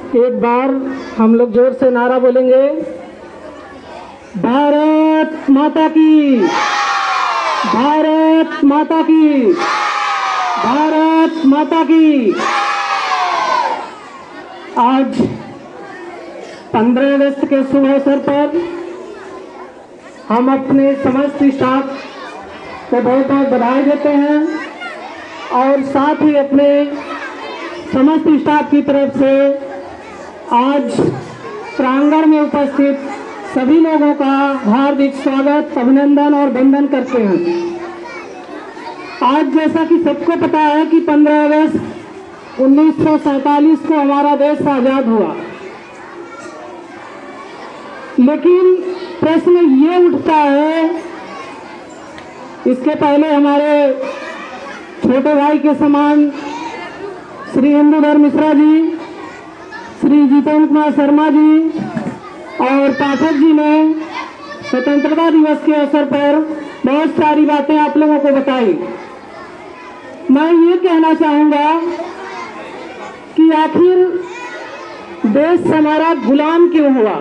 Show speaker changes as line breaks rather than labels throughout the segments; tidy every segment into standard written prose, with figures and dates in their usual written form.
एक बार हम लोग जोर से नारा बोलेंगे, भारत माता की, भारत माता की, भारत माता की। आज 15 अगस्त के शुभ अवसर पर हम अपने समस्त स्टाफ को बहुत बहुत बधाई देते हैं और साथ ही अपने समस्त स्टाफ की तरफ से आज प्रांगण में उपस्थित सभी लोगों का हार्दिक स्वागत, अभिनंदन और वंदन करते हैं। आज जैसा कि सबको पता है कि 15 अगस्त 1947 को हमारा देश आजाद हुआ, लेकिन प्रश्न ये उठता है, इसके पहले हमारे छोटे भाई के समान श्री इंदुधर मिश्रा जी, श्री जितेंद्र कुमार शर्मा जी और पाठक जी ने स्वतंत्रता दिवस के अवसर पर बहुत सारी बातें आप लोगों को बताई। मैं ये कहना चाहूँगा कि आखिर देश हमारा गुलाम क्यों हुआ,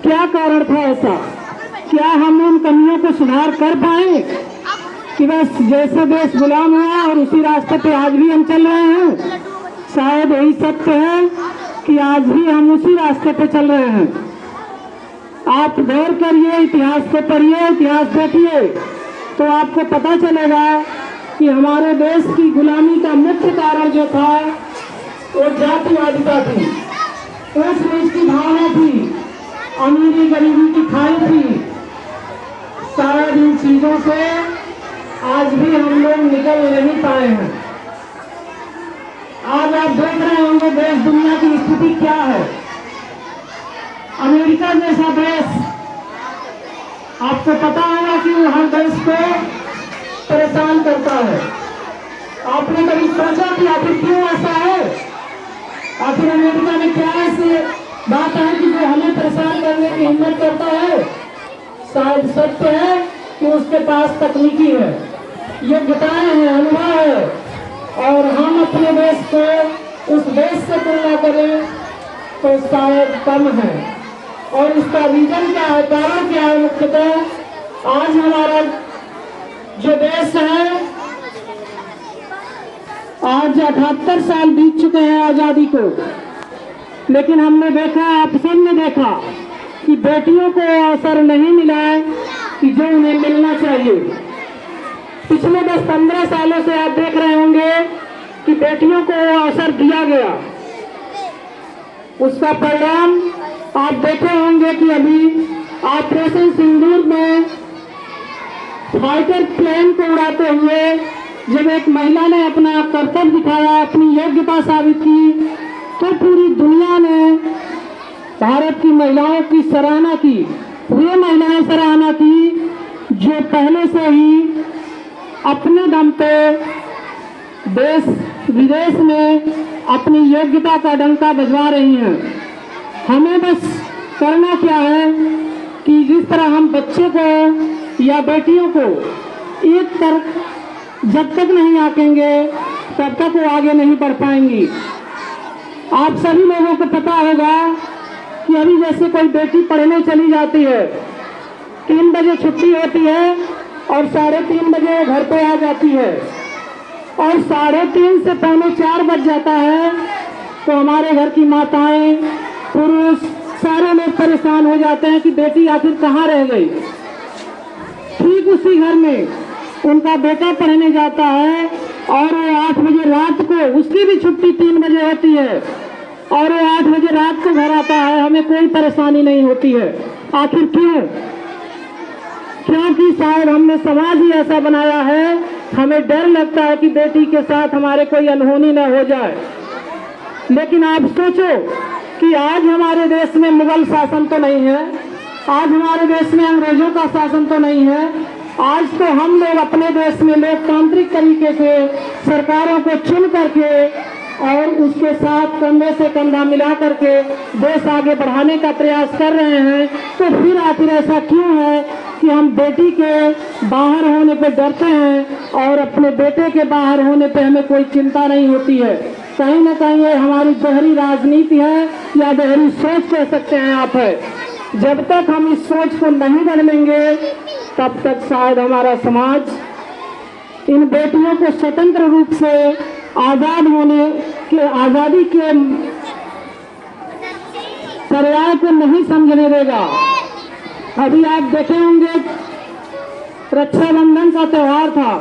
क्या कारण था ऐसा? क्या हम उन कमियों को सुधार कर पाए कि बस जैसे देश गुलाम हुआ और उसी रास्ते पे आज भी हम चल रहे हैं? शायद यही सत्य है कि आज भी हम उसी रास्ते पे चल रहे हैं। आप गौर करिए, इतिहास को पढ़िए, इतिहास देखिए तो आपको पता चलेगा कि हमारे देश की गुलामी का मुख्य कारण जो था वो जातिवादिता थी, ऊंच नीच की भावना थी, अमीरी गरीबी की खाई थी। शायद इन चीजों से आज भी हम लोग निकल नहीं पाए हैं। आज आप देख रहे होंगे देश दुनिया की स्थिति क्या है। अमेरिका जैसा देश, आपको पता होगा कि वो हर देश को परेशान करता है। आपने कभी सोचा कि आखिर क्यों ऐसा है? आखिर अमेरिका में क्या ऐसी बात है कि जो हमें परेशान करने की हिम्मत करता है? शायद सत्य है कि उसके पास तकनीकी है, योग्यताएं हैं, अनुभव है, और हम अपने देश को उस देश से तुलना करें तो शायद कम है। और इसका रीजन क्या है, कारण क्या है? मुख्यतः आज हमारा जो देश है, आज 78 साल बीत चुके हैं आजादी को, लेकिन हमने देखा, आप सबने देखा कि बेटियों को अवसर नहीं मिला है कि जो उन्हें मिलना चाहिए। पिछले 10-15 सालों से आप देख रहे होंगे कि बेटियों को अवसर दिया गया, उसका परिणाम आप देखे होंगे कि अभी ऑपरेशन सिंदूर में फाइटर प्लेन को उड़ाते हुए जब एक महिला ने अपना कर्तव्य दिखाया, अपनी योग्यता साबित की, तो पूरी दुनिया ने भारत की महिलाओं की सराहना की। वे महिलाएं सराहना की जो पहले से ही अपने दम पे देश विदेश में अपनी योग्यता का डंका बजवा रही हैं। हमें बस करना क्या है कि जिस तरह हम बच्चे को या बेटियों को एक तरफ जब तक नहीं आंकेंगे तब तक वो आगे नहीं बढ़ पाएंगी। आप सभी लोगों को पता होगा कि अभी जैसे कोई बेटी पढ़ने चली जाती है, 3 बजे छुट्टी होती है और 3:30 बजे घर पे आ जाती है, और 3:30 से 3:45 बज जाता है तो हमारे घर की माताएं, पुरुष, सारे लोग परेशान हो जाते हैं कि बेटी आखिर कहाँ रह गई। ठीक उसी घर में उनका बेटा पढ़ने जाता है और वो 8 बजे रात को, उसकी भी छुट्टी 3 बजे होती है, और वो 8 बजे रात को घर आता है, हमें कोई परेशानी नहीं होती है। आखिर क्यों? क्योंकि शायद हमने समाज ही ऐसा बनाया है, हमें डर लगता है कि बेटी के साथ हमारे कोई अनहोनी न हो जाए। लेकिन आप सोचो कि आज हमारे देश में मुगल शासन तो नहीं है, आज हमारे देश में अंग्रेजों का शासन तो नहीं है, आज तो हम लोग अपने देश में लोकतांत्रिक तरीके से सरकारों को चुन करके और उसके साथ कंधे से कंधा मिला करके देश आगे बढ़ाने का प्रयास कर रहे हैं। तो फिर आखिर ऐसा क्यों है कि हम बेटी के बाहर होने पे डरते हैं और अपने बेटे के बाहर होने पे हमें कोई चिंता नहीं होती है? कहीं न कहीं ये हमारी गहरी राजनीति है या गहरी सोच कह सकते हैं आप है। जब तक हम इस सोच को नहीं बदलेंगे तब तक शायद हमारा समाज इन बेटियों को स्वतंत्र रूप से आजाद होने के आजादी के पर्याय को नहीं समझने देगा। अभी आप देखे होंगे रक्षाबंधन का त्योहार था,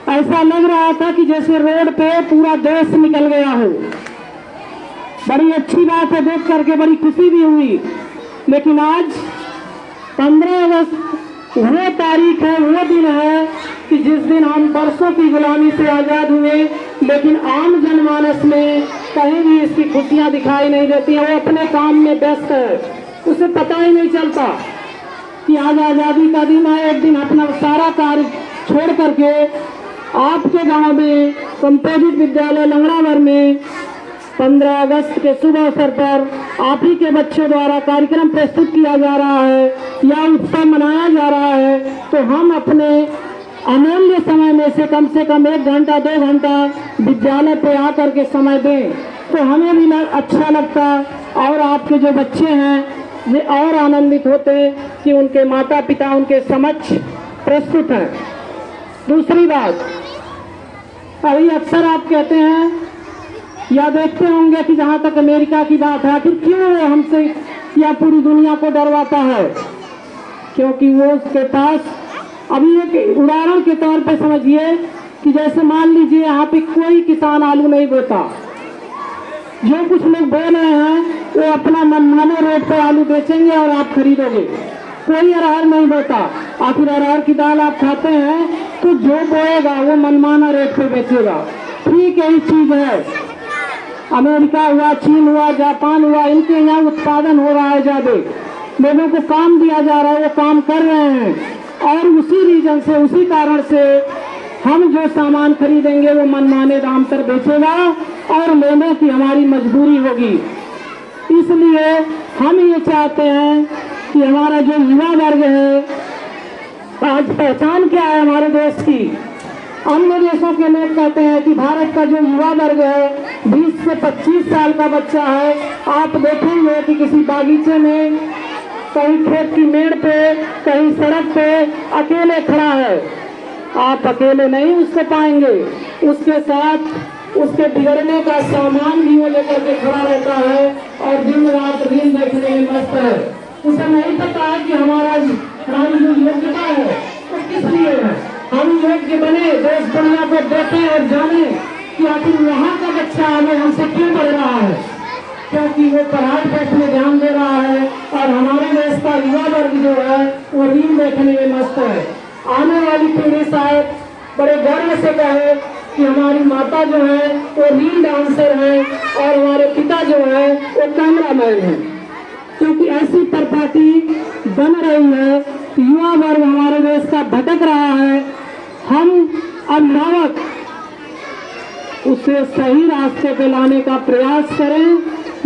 ऐसा लग रहा था कि जैसे रोड पे पूरा देश निकल गया हो। बड़ी अच्छी बात है, देख करके बड़ी खुशी भी हुई। लेकिन आज 15 अगस्त वो तारीख है, वो दिन है कि जिस दिन हम बरसों की गुलामी से आजाद हुए, लेकिन आम जनमानस में कहीं भी इसकी खुशियां दिखाई नहीं देती हैं। वो अपने काम में व्यस्त है, उसे पता ही नहीं चलता कि आज आजादी का दिन है। एक दिन अपना सारा कार्य छोड़ करके आपके गांव में कंपोजिट विद्यालय लंगड़ावर में 15 अगस्त के शुभ अवसर पर आप ही के बच्चों द्वारा कार्यक्रम प्रस्तुत किया जा रहा है या उत्सव मनाया जा रहा है, तो हम अपने अमूल्य समय में से कम 1 घंटा 2 घंटा विद्यालय पे आकर के समय दें तो हमें भी अच्छा लगता और आपके जो बच्चे हैं वे और आनंदित होते कि उनके माता पिता उनके समक्ष प्रस्तुत हैं। दूसरी बात, अभी अक्सर आप कहते हैं या देखते होंगे कि जहाँ तक अमेरिका की बात है, आखिर क्यों वो हमसे या पूरी दुनिया को डरवाता है? क्योंकि वो उसके पास अभी एक उदाहरण के तौर पे समझिए कि जैसे मान लीजिए यहाँ पे कोई किसान आलू नहीं बोता, जो कुछ लोग बो रहे हैं वो अपना मनमाने रेट पर आलू बेचेंगे और आप खरीदोगे। कोई अरहर नहीं बोता, आखिर अरहर की दाल आप खाते हैं तो जो बोएगा वो मनमाना रेट पे बेचेगा। ठीक यही चीज है, अमेरिका हुआ, चीन हुआ, जापान हुआ, इनके यहाँ उत्पादन हो रहा है ज्यादा, लोगों को काम दिया जा रहा है, वो काम कर रहे हैं और उसी रीजन से उसी कारण से हम जो सामान खरीदेंगे वो मनमाने दाम पर बेचेगा और लेने की हमारी मजबूरी होगी। इसलिए हम ये चाहते हैं कि हमारा जो युवा वर्ग है, आज पहचान क्या है हमारे देश की? अन्य देशों के लोग कहते हैं कि भारत का जो युवा वर्ग है 20 से 25 साल का बच्चा है। आप देखेंगे कि किसी बागीचे में, कहीं खेत की मेड़ पे, कहीं सड़क पे अकेले खड़ा है। आप अकेले नहीं उसको पाएंगे, उसके साथ उसके बिगड़ने का सामान भी वो लेकर के खड़ा रहता है और दिन रात रील देखने में मस्त है। उसे नहीं पता है कि हमारी जो योग्यता है वो किस लिए है। हम योग्य बने, देश दुनिया को देखें और जाने कि आखिर वहाँ का बच्चा आगे हमसे क्यों बढ़ रहा है, क्योंकि वो पढ़ाई पे में ध्यान दे रहा है और हमारे देश का युवा वर्ग जो है वो रील देखने में मस्त है। आने वाली पीढ़ी शायद बड़े गर्व से कहे कि हमारी माता जो है वो रील डांसर है और हमारे पिता जो है वो कैमरामैन है, क्योंकि ऐसी परिपाटी बन रही है। युवा वर्ग हमारे देश का भटक रहा है। हम अभिभावक उसे सही रास्ते पे लाने का प्रयास करें,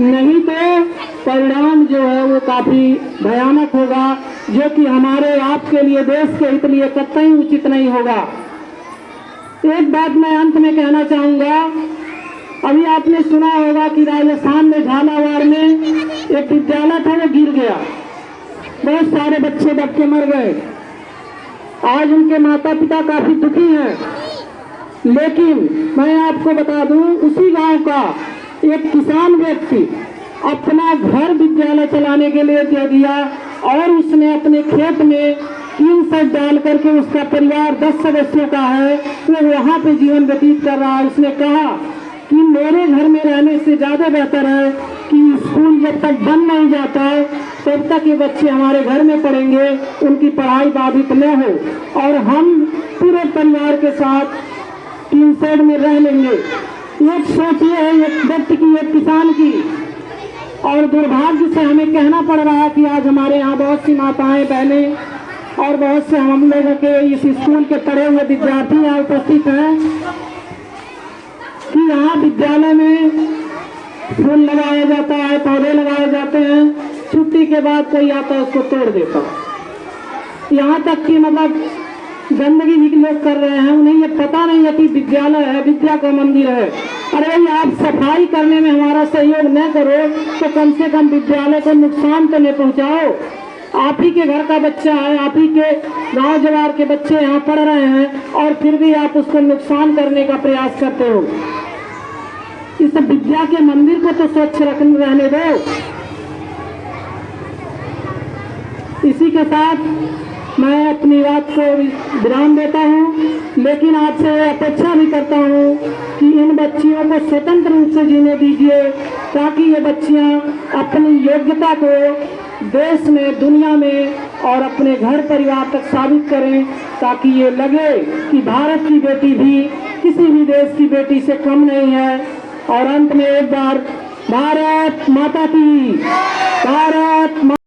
नहीं तो परिणाम जो है वो काफी भयानक होगा, जो कि हमारे आपके लिए, देश के हित लिए कतई उचित नहीं होगा। एक बात मैं अंत में कहना चाहूंगा, अभी आपने सुना होगा कि राजस्थान में झालावाड़ में एक विद्यालय था वो गिर गया, बहुत सारे बच्चे दब के मर गए। आज उनके माता पिता काफी दुखी हैं, लेकिन मैं आपको बता दूं उसी गांव का एक किसान व्यक्ति अपना घर विद्यालय चलाने के लिए दे दिया और उसने अपने खेत में 3 सेट डाल करके, उसका परिवार 10 सदस्यों का है, वो वहाँ पे जीवन व्यतीत कर रहा है। उसने कहा कि मेरे घर में रहने से ज्यादा बेहतर है कि स्कूल जब तक बंद नहीं जाता है तब तक ये बच्चे हमारे घर में पढ़ेंगे, उनकी पढ़ाई बाधित न हो और हम पूरे परिवार के साथ 3 सेट में रह लेंगे। एक सोचिए है एक व्यक्ति की, एक किसान की, और दुर्भाग्य से हमें कहना पड़ रहा है कि आज हमारे यहाँ बहुत सी माताएं बहनें और बहुत से हम लोगों के इस स्कूल के पढ़े हुए विद्यार्थी यहाँ उपस्थित हैं कि यहाँ विद्यालय में फूल लगाया जाता है, पौधे लगाए जाते हैं, छुट्टी के बाद कोई आता है उसको तोड़ देता है। यहाँ तक कि मतलब गंदगी भी लोग कर रहे हैं, उन्हें ये पता नहीं है कि विद्यालय है, विद्या का मंदिर है। अरे भाई आप सफाई करने में हमारा सहयोग न करो तो कम से कम विद्यालय को नुकसान तो नहीं पहुंचाओ। आप ही के घर का बच्चा है, आप ही के गांव जवार के बच्चे यहाँ पढ़ रहे हैं और फिर भी आप उसको नुकसान करने का प्रयास करते हो। इस विद्या के मंदिर को तो स्वच्छ रहने दो। इसी के साथ मैं अपनी बात को विराम देता हूँ, लेकिन आपसे अपेक्षा भी करता हूँ कि इन बच्चियों को स्वतंत्र रूप से जीने दीजिए, ताकि ये बच्चियाँ अपनी योग्यता को देश में, दुनिया में और अपने घर परिवार तक साबित करें, ताकि ये लगे कि भारत की बेटी भी किसी भी देश की बेटी से कम नहीं है। और अंत में एक बार भारत माता की, भारत